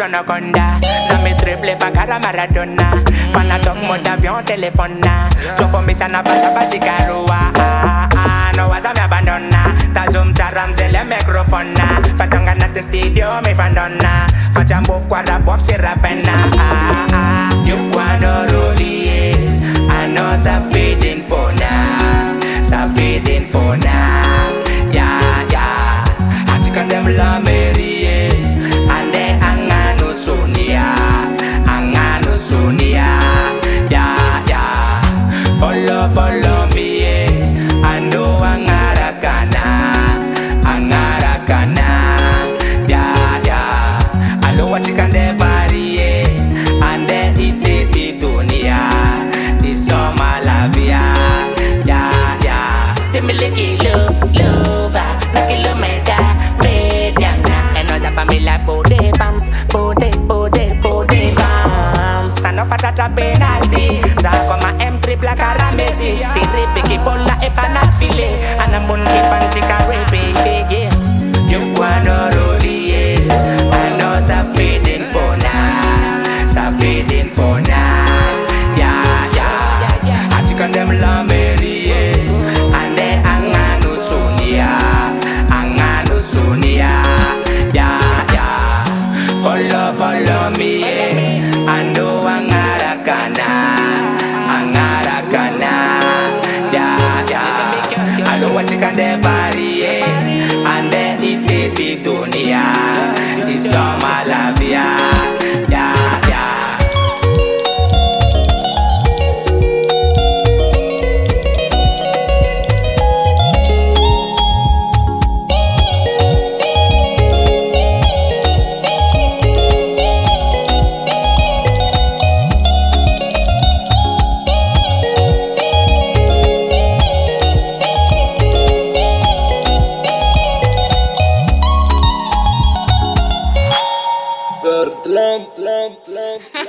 anaconda. Jamais triple fakara Maradona. Fanatom mode avion téléphone. Tu for me sana bata batikaroa. No was a me abandona. Ta zoom taram zele microphone. Fatanga na the studio me fandona. Facciam bof quadra bof si rapena. You quando rolie. I know sa feeding for now. Sa feeding for now. Yeah, yeah. Hatikan dem la merie. Ande angano sonia. Angano sonia. Yeah, yeah. Follow me, yeah. I know angarakana. Angarakana. Yeah, yeah. I know what you can de bari, yeah. Ande ite dunia. This all my love, yeah. Yeah, yeah. They me like love, na kilomita, mediana. And all the family body bumps, body bumps. Sano fatata penalty, zako ma M3 plakara Messi. Tirifiki bola if I not feel it, and I'm gonna keep on tika repeat, yeah. You wanna roll it, I know sa feeding for now, sa feeding for now. Yeah, yeah. Hatikan dem la meri, ande anganu sunia, anganu sunia. Yeah, yeah. Follow me, ando angarakana, angarakana. Yeah, yeah. I know what you can de bari, ande ite dunia. It's all my love, yeah, yeah, yeah. Blam, blam, blam, blam, blam.